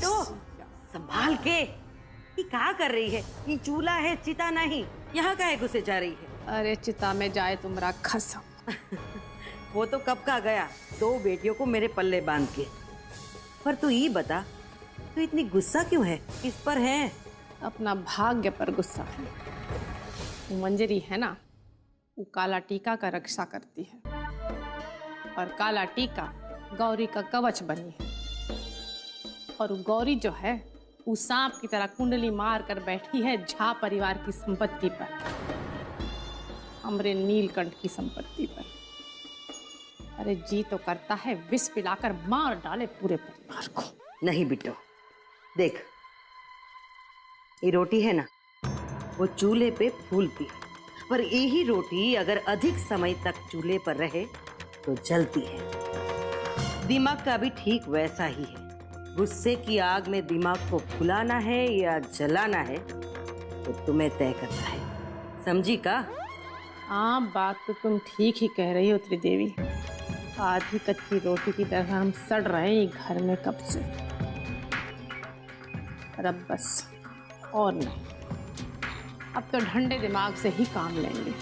बिट्टो संभाल के। ये क्या कर रही है? ये चूल्हा है, चिता नहीं। यहाँ काहे घुसे जा रही है? अरे चिता में जाए तुम्हारा खसम। वो तो कब का गया, 2 बेटियों को मेरे पल्ले बांध के। पर तू ये बता, तू इतनी गुस्सा क्यों है? किस पर है? अपना भाग्य पर गुस्सा है। वो मंजरी है ना, वो काला टीका का रक्षा करती है और काला टीका गौरी का कवच बनी है। और वो गौरी जो है वो सांप की तरह कुंडली मार कर बैठी है झा परिवार की संपत्ति पर, हमरे नीलकंठ की संपत्ति पर। अरे जी तो करता है विष पिलाकर मार डाले पूरे परिवार को। नहीं बिट्टो, देख ये रोटी है ना, वो चूल्हे पे फूलती है, पर यही रोटी अगर अधिक समय तक चूल्हे पर रहे तो जलती है। दिमाग का भी ठीक वैसा ही है। गुस्से की आग में दिमाग को फुलाना है या जलाना है तो तुम्हें तय करना है, समझी का? हाँ, बात तो तुम ठीक ही कह रही हो त्रिदेवी। आधी कच्ची रोटी की तरह हम सड़ रहे हैं घर में कब से। और अब बस और नहीं, अब तो ठंडे दिमाग से ही काम लेंगे।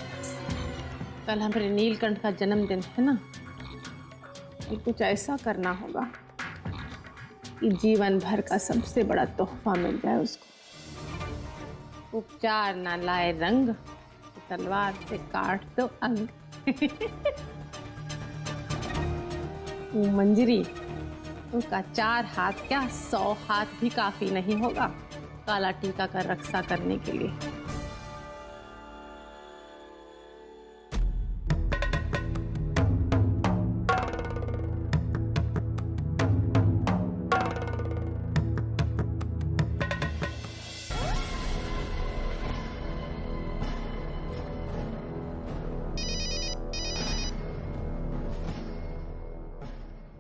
कल हमारे नीलकंठ का जन्मदिन है ना, ये कुछ ऐसा करना होगा कि जीवन भर का सबसे बड़ा तोहफा मिल जाए उसको। उपचार ना लाए रंग, तलवार से काट दो अंग। मंजरी, उसका 4 हाथ क्या 100 हाथ भी काफी नहीं होगा काला टीका का रक्षा करने के लिए।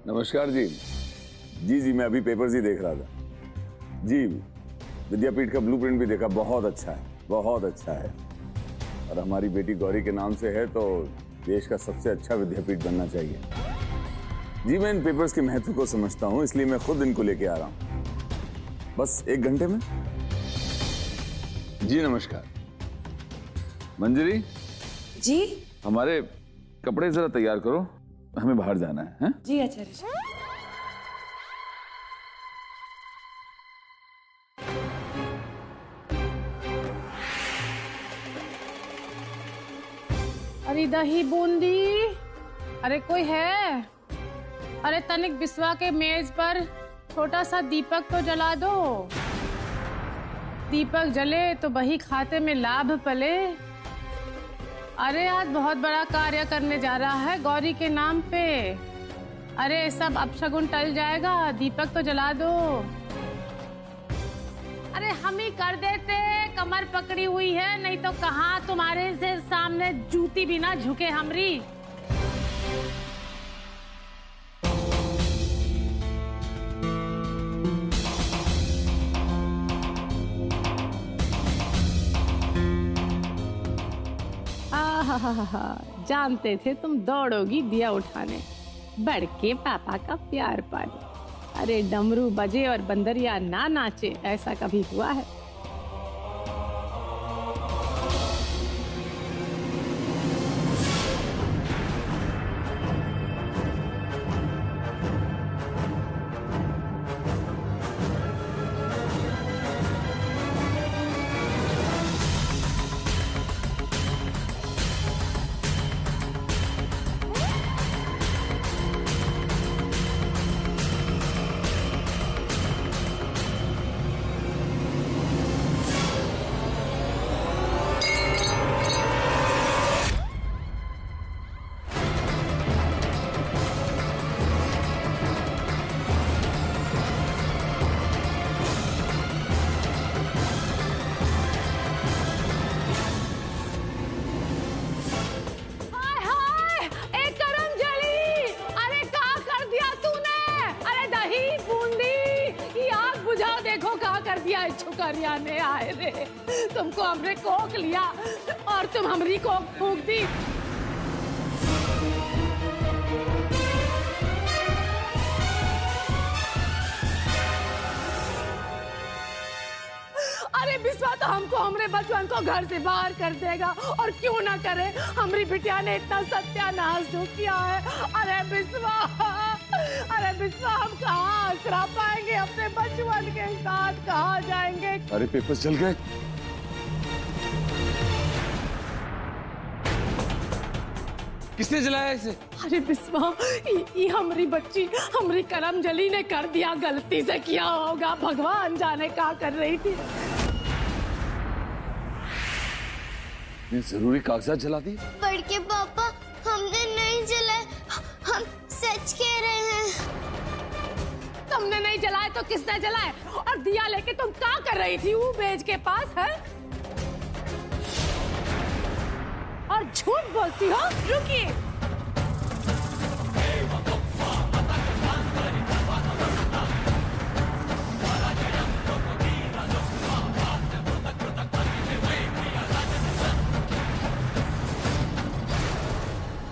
नमस्कार जी। जी मैं अभी पेपर्स ही देख रहा था जी। विद्यापीठ का ब्लूप्रिंट भी देखा, बहुत अच्छा है, बहुत अच्छा है। और हमारी बेटी गौरी के नाम से है तो देश का सबसे अच्छा विद्यापीठ बनना चाहिए। जी मैं इन पेपर्स के महत्व को समझता हूँ, इसलिए मैं खुद इनको लेके आ रहा हूँ बस 1 घंटे में। जी नमस्कार। मंजरी जी, हमारे कपड़े जरा तैयार करो, हमें बाहर जाना है। जी आचार्य जी। अरे दही बूंदी, अरे कोई है? अरे तनिक बिस्वा के मेज पर छोटा सा दीपक तो जला दो। दीपक जले तो बही खाते में लाभ पले। अरे आज बहुत बड़ा कार्य करने जा रहा है गौरी के नाम पे। अरे सब अपशगुन टल जाएगा, दीपक तो जला दो। अरे हम ही कर देते, कमर पकड़ी हुई है, नहीं तो कहाँ तुम्हारे से सामने जूती भी ना झुके हमरी। जानते थे तुम दौड़ोगी दिया उठाने, बढ़ के पापा का प्यार पाने। अरे डमरू बजे और बंदरिया ना नाचे, ऐसा कभी हुआ है? छुकरिया ने आए रे, तुमको हमने कोक लिया और तुम हमरी कोक फूंक दी। तो हमको हमरे बचवन को घर से बाहर कर देगा। और क्यों ना करे, हमारी बिटिया ने इतना सत्यानाश जो किया है। अरे बिस्वा, हम कहाँ आसरा पाएंगे अपने बचवन के साथ, कहाँ जाएंगे? अरे पेपर्स जल गए। किसने जलाया इसे? अरे बिस्वा, ये हमारी बच्ची, हमारी करमजली ने कर दिया, गलती से किया होगा, भगवान जाने क्या कर रही थी। ने जरूरी कागजात जला दी? बड़के पापा, हमने नहीं जलाए, हम सच कह रहे हैं। तुमने नहीं जलाए तो किसने जलाए? और दिया लेके तुम क्या कर रही थी वो बेज के पास है? और झूठ बोलती हो। रुकिए,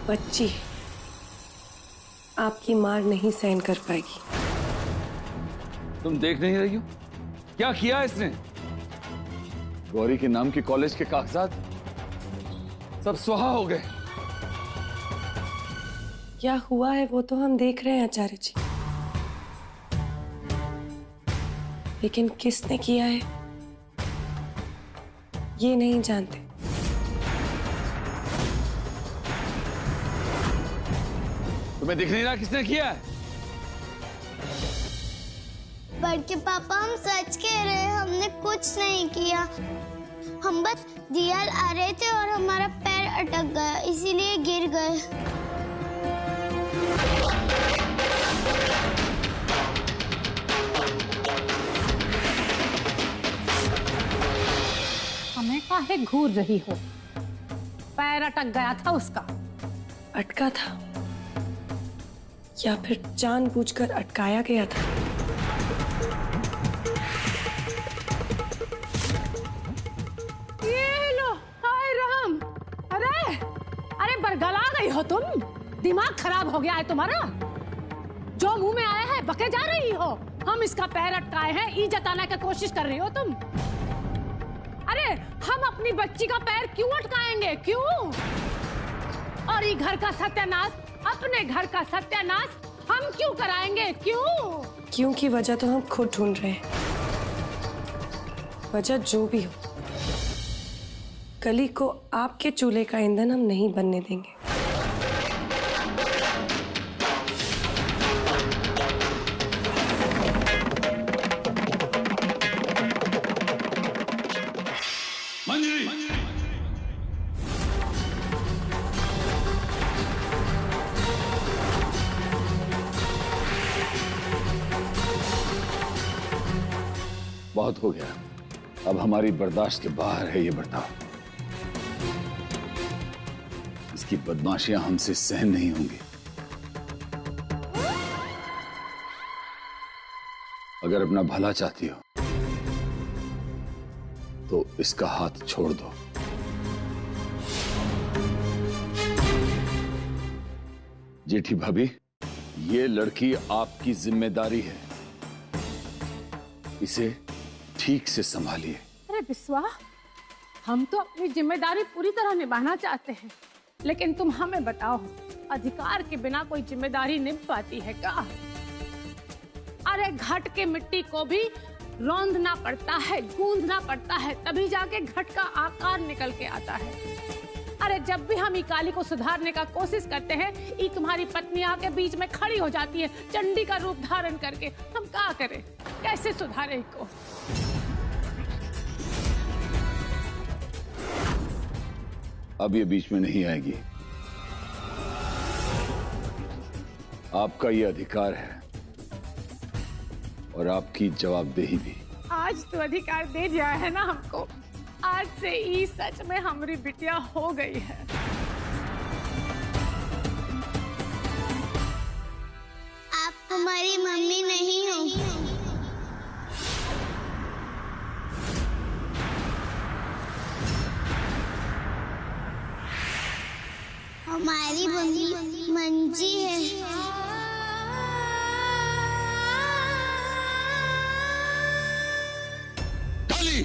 बच्ची आपकी मार नहीं सहन कर पाएगी। तुम देख नहीं रही हो क्या किया इसने? गौरी के नाम के कॉलेज के कागजात सब सुहा हो गए। क्या हुआ है वो तो हम देख रहे हैं आचार्य जी, लेकिन किसने किया है ये नहीं जानते। तुम्हें दिख नहीं रहा किसने किया है? बड़के पापा, हम सच कह रहे हैं, हमने कुछ नहीं किया। हम बस दिया आ रहे थे और हमारा पैर अटक गया, इसीलिए गिर गए। हमें काहे घूर रही हो? पैर अटक गया था उसका। अटका था या फिर जानबूझकर अटकाया गया था? ये लो, हाय राम। अरे बरगला गई हो तुम? दिमाग खराब हो गया है तुम्हारा? जो मुंह में आया है बके जा रही हो। हम इसका पैर अटकाए हैं, ई जताने की कोशिश कर रही हो तुम। अरे हम अपनी बच्ची का पैर क्यों अटकाएंगे? क्यों? और ये घर का सत्यानाश, अपने घर का सत्यानाश हम क्यों कराएंगे? क्यों? क्योंकि वजह तो हम खुद ढूंढ रहे हैं। वजह जो भी हो, कली को आपके चूल्हे का ईंधन हम नहीं बनने देंगे। बहुत हो गया, अब हमारी बर्दाश्त के बाहर है ये बर्ताव। इसकी बदमाशियां हमसे सहन नहीं होंगी। अगर अपना भला चाहती हो तो इसका हाथ छोड़ दो। जेठी भाभी, ये लड़की आपकी जिम्मेदारी है, इसे ठीक से संभालिए। अरे बिस्वा, हम तो अपनी जिम्मेदारी पूरी तरह निभाना चाहते हैं, लेकिन तुम हमें बताओ, अधिकार के बिना कोई जिम्मेदारी निभ पाती है क्या? अरे घट के मिट्टी को भी रौंदना पड़ता है, गूंदना पड़ता है, तभी जाके घट का आकार निकल के आता है। अरे जब भी हम काली को सुधारने का कोशिश करते हैं, ये तुम्हारी पत्नी आके बीच में खड़ी हो जाती है, चंडी का रूप धारण करके। हम क्या करें? कैसे सुधारे इसको? अब ये बीच में नहीं आएगी। आपका ये अधिकार है और आपकी जवाबदेही भी। आज तो अधिकार दे दिया है ना हमको। आज से ही सच में हमारी बिटिया हो गई है। आप हमारी मम्मी नहीं हो। हमारी मम्मी मंजी है। काली,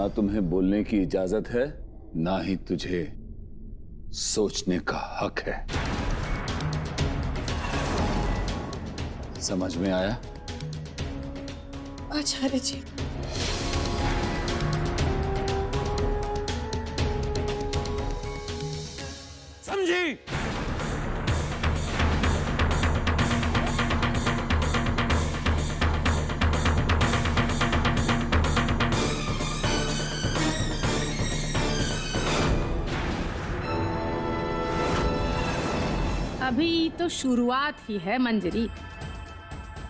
ना तुम्हें बोलने की इजाजत है, ना ही तुझे सोचने का हक है। समझ में आया? आचार्य जी, समझी? अभी तो शुरुआत ही है मंजरी।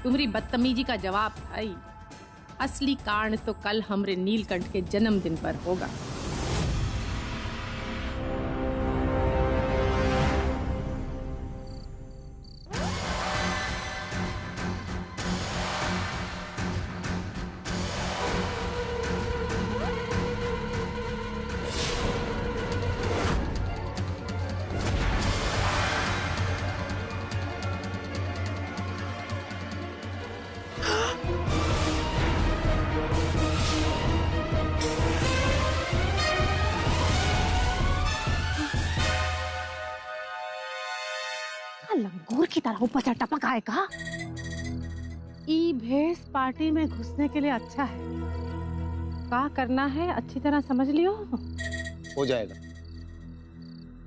तुम्हारी बदतमीजी का जवाब था ही। असली कांड तो कल हमरे नीलकंठ के जन्मदिन पर होगा। लंगूर की तरह ऊपर से टपक आएगा। ई भेस पार्टी में घुसने के लिए अच्छा है। क्या करना है अच्छी तरह समझ लियो। हो जाएगा,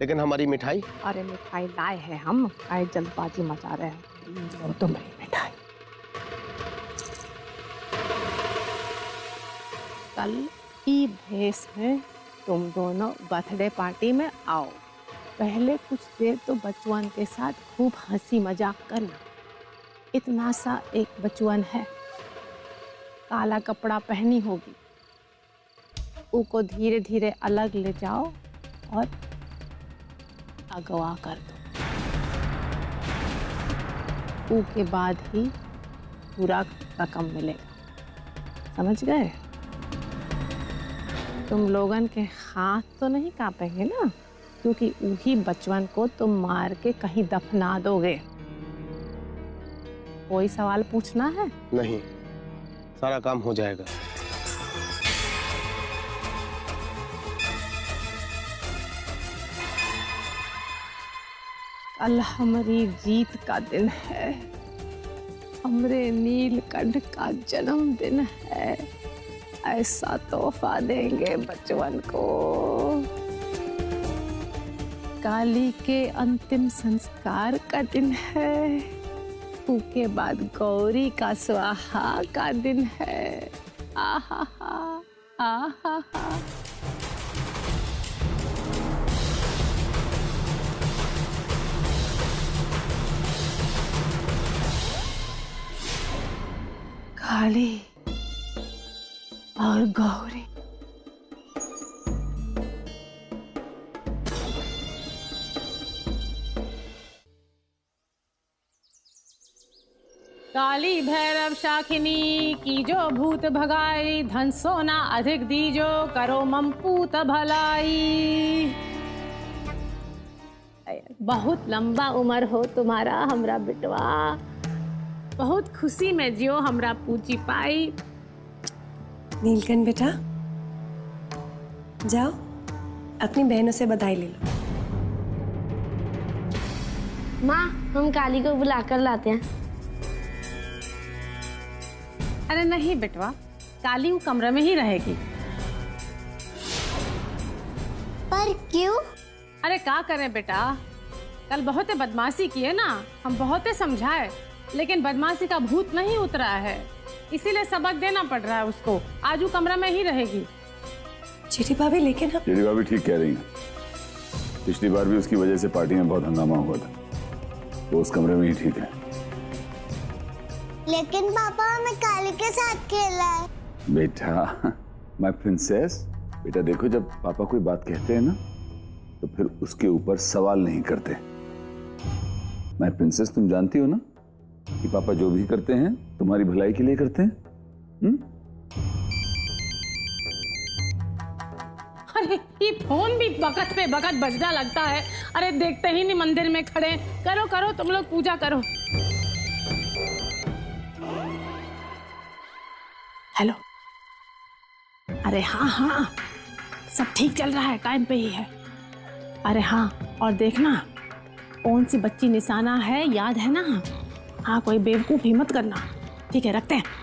लेकिन हमारी मिठाई? अरे मिठाई लाए हैं हम, आए जल्दबाजी मचा रहे हैं। लो तुम्हारी मिठाई। कल ई भेस में तुम दोनों बर्थडे पार्टी में आओ। पहले कुछ देर तो बचवन के साथ खूब हंसी मजाक करना। इतना सा एक बचवन है, काला कपड़ा पहनी होगी, उसको धीरे धीरे अलग ले जाओ और अगवा कर दो। उसके बाद ही पूरा रकम मिलेगा। समझ गए? तुम लोगन के हाथ तो नहीं कांपेंगे ना, क्योंकि उही बचवन को तुम मार के कहीं दफना दोगे। कोई सवाल पूछना है? नहीं, सारा काम हो जाएगा। कल हमारी जीत का दिन है, हमरे नीलकंठ का जन्मदिन है। ऐसा तोहफा देंगे बचवन को। काली के अंतिम संस्कार का दिन है। उसके बाद गौरी का स्वाहा का दिन है। आहा हा, आहा हा। काली और गौरी। काली भैरव शाखिनी की जो भूत भगाई, धन सोना अधिक दीजो, करो मम पूत भलाई। बहुत लंबा उम्र हो तुम्हारा हमरा बिटवा, बहुत खुशी में जियो हमरा पूजी पाई। नीलकंठ बेटा, जाओ अपनी बहनों से बधाई ले लो। माँ, हम काली को बुला कर लाते हैं। अरे नहीं बेटवा, काली वो कमरे में ही रहेगी। पर क्यों? अरे क्या करें बेटा, कल बहुत बदमाशी की है ना, हम बहुत समझाए, लेकिन बदमाशी का भूत नहीं उतरा है, इसीलिए सबक देना पड़ रहा है उसको। आज वो कमरा में ही रहेगी। चिड़ी भाभी, लेकिन हम... चिड़ी भाभी ठीक कह रही हैं। पिछली बार भी उसकी वजह से पार्टी में बहुत हंगामा हुआ था, तो उस कमरे में ही ठीक है। लेकिन पापा, हमें काली के साथ खेलना है। बेटा, माय प्रिंसेस, बेटा देखो, जब पापा कोई बात कहते हैं ना, तो फिर उसके ऊपर सवाल नहीं करते। माय प्रिंसेस, तुम जानती हो ना कि पापा जो भी करते हैं तुम्हारी भलाई के लिए करते हैं। अरे ये फोन भी बकत पे बकत बजना लगता है। अरे देखते ही नहीं मंदिर में खड़े। करो करो, तुम लोग पूजा करो। हेलो, अरे हाँ हाँ, सब ठीक चल रहा है, टाइम पे ही है। अरे हाँ, और देखना कौन सी बच्ची निशाना है, याद है ना? हाँ, कोई बेवकूफ़ी मत करना। ठीक है, रखते हैं।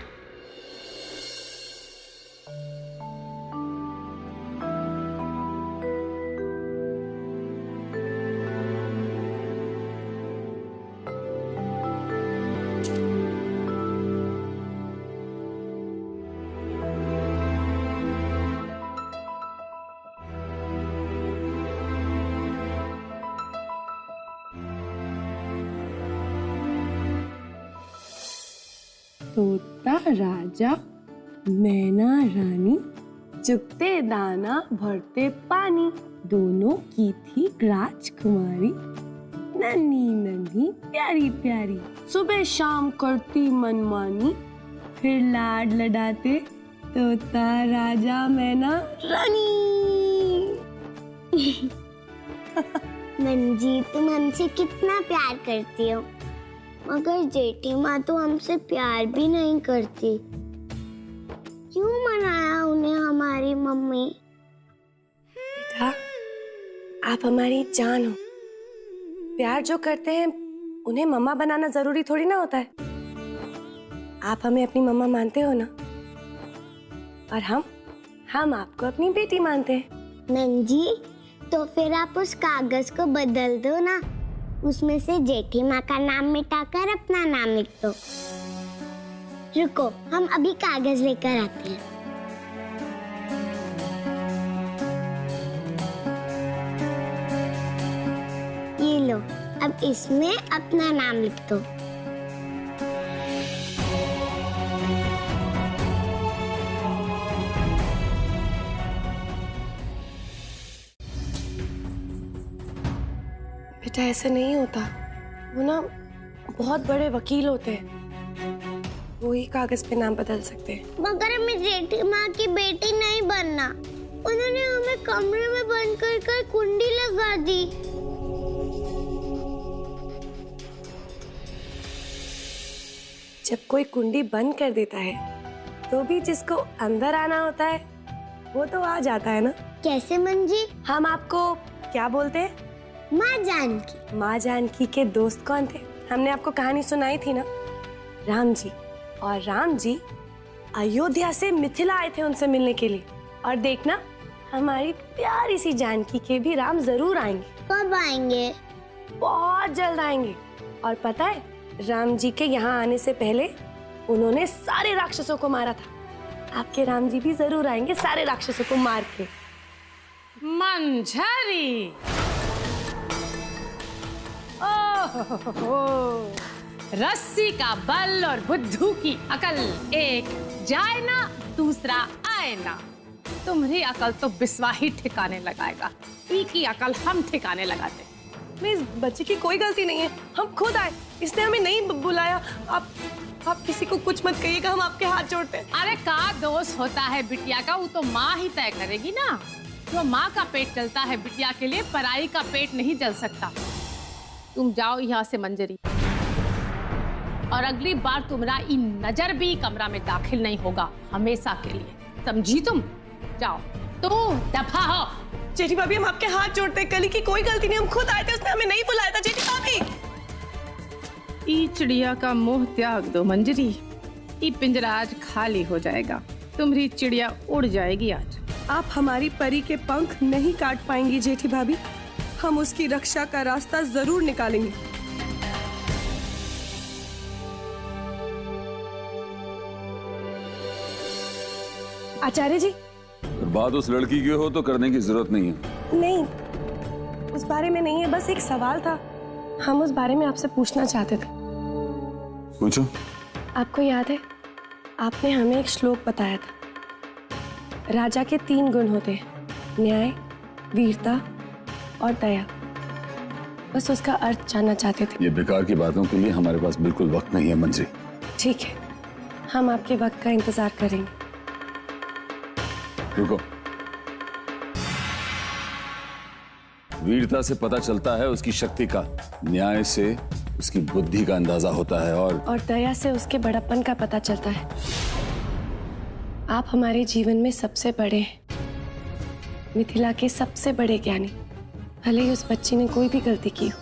तोता राजा मैना रानी, चुगते दाना भरते पानी, दोनों की थी राजकुमारी, नन्ही नन्ही प्यारी प्यारी, सुबह शाम करती मनमानी, फिर लाड लडाते तोता राजा मैना रानी। नंजी, तुम हमसे कितना प्यार करती हो, मगर जेठी माँ तो हमसे प्यार भी नहीं करती। क्यों मनाया उन्हें हमारी मम्मी? बेटा, आप हमारी जान हो। प्यार जो करते हैं उन्हें मम्मा बनाना जरूरी थोड़ी ना होता है। आप हमें अपनी मम्मा मानते हो ना, और हम आपको अपनी बेटी मानते हैं। नंजी, तो फिर आप उस कागज को बदल दो ना, उसमें से जेठी माँ का नाम मिटाकर अपना नाम लिख दो। रुको, हम अभी कागज लेकर आते हैं। ये लो, अब इसमें अपना नाम लिख दो। बेटा, ऐसे नहीं होता। वो ना बहुत बड़े वकील होते हैं, वो ही कागज पे नाम बदल सकते हैं। मगर हमें जेठी माँ की बेटी नहीं बनना। उन्होंने हमें कमरे में बंद कर कुंडी लगा दी। जब कोई कुंडी बंद कर देता है तो भी जिसको अंदर आना होता है वो तो आ जाता है ना। कैसे मंजी? हम आपको क्या बोलते हैं? माँ जानकी। माँ जानकी के दोस्त कौन थे? हमने आपको कहानी सुनाई थी ना, राम जी। और राम जी अयोध्या से मिथिला आए थे उनसे मिलने के लिए। और देखना, हमारी प्यारी सी जानकी के भी राम जरूर आएंगे। कब आएंगे? बहुत जल्द आएंगे। और पता है, राम जी के यहाँ आने से पहले उन्होंने सारे राक्षसों को मारा था। आपके राम जी भी जरूर आएंगे सारे राक्षसों को मार के। मंझरी, ओह, रस्सी का बल और बुद्धू की अकल, एक जाए ना दूसरा आए ना। तुम्हारी अकल तो बिस्वा ही ठिकाने लगाएगा, की अकल हम ठिकाने लगाते। इस बच्चे की कोई गलती नहीं है, हम खुद आए, इसने हमें नहीं बुलाया। आप किसी को कुछ मत कहिएगा, हम आपके हाथ जोड़ते हैं। अरे का दोष होता है बिटिया का, वो तो माँ ही तय करेगी ना। जो माँ का पेट चलता है बिटिया के लिए, पराई का पेट नहीं चल सकता। तुम जाओ यहाँ से मंजरी, और अगली बार तुम्हारा इन नजर भी कमरा में दाखिल नहीं होगा, हमेशा के लिए, समझी तुम? जाओ, तो दफा हो। जेठी भाभी, हम आपके हाथ जोड़ते हैं, कली की कोई गलती नहीं, हम खुद आए थे, उसने हमें नहीं बुलाया था। जेठी भाभी, ई चिड़िया का मोह त्याग दो मंजरी, ई पिंजरा आज खाली हो जाएगा, तुम्हारी चिड़िया उड़ जाएगी आज। आप हमारी परी के पंख नहीं काट पाएंगी जेठी भाभी, हम उसकी रक्षा का रास्ता जरूर निकालेंगे। आचार्य जी, बात उस लड़की की हो तो करने की जरूरत नहीं है। नहीं, उस बारे में नहीं है, बस एक सवाल था, हम उस बारे में आपसे पूछना चाहते थे। पूछो। आपको याद है, आपने हमें एक श्लोक बताया था, राजा के 3 गुण होते हैं, न्याय, वीरता और दया। बस उसका अर्थ जानना चाहते थे। ये बेकार की बातों के लिए हमारे पास बिल्कुल वक्त नहीं है मंजरी। ठीक है, हम आपके वक्त का इंतजार करेंगे। रुको। वीरता से पता चलता है उसकी शक्ति का, न्याय से उसकी बुद्धि का अंदाजा होता है, और दया से उसके बड़प्पन का पता चलता है। आप हमारे जीवन में सबसे बड़े हैं, मिथिला के सबसे बड़े ज्ञानी। भले ही उस बच्ची ने कोई भी गलती की हो,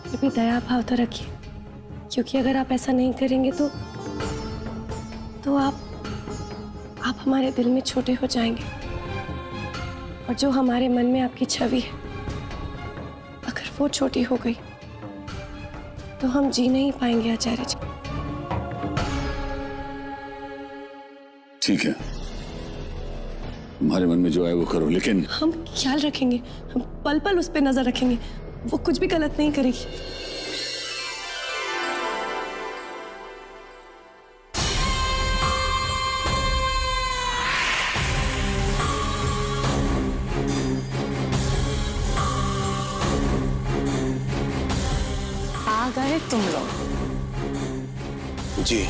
फिर भी दया भाव तो रखिए, क्योंकि अगर आप ऐसा नहीं करेंगे तो आप हमारे दिल में छोटे हो जाएंगे। और जो हमारे मन में आपकी छवि है, अगर वो छोटी हो गई तो हम जी नहीं पाएंगे आचार्य जी। ठीक है, तुम्हारे मन में जो आए वो करो, लेकिन हम ख्याल रखेंगे, हम पल पल उस पर नजर रखेंगे, वो कुछ भी गलत नहीं करेगी। आ गए तुम लोग। जी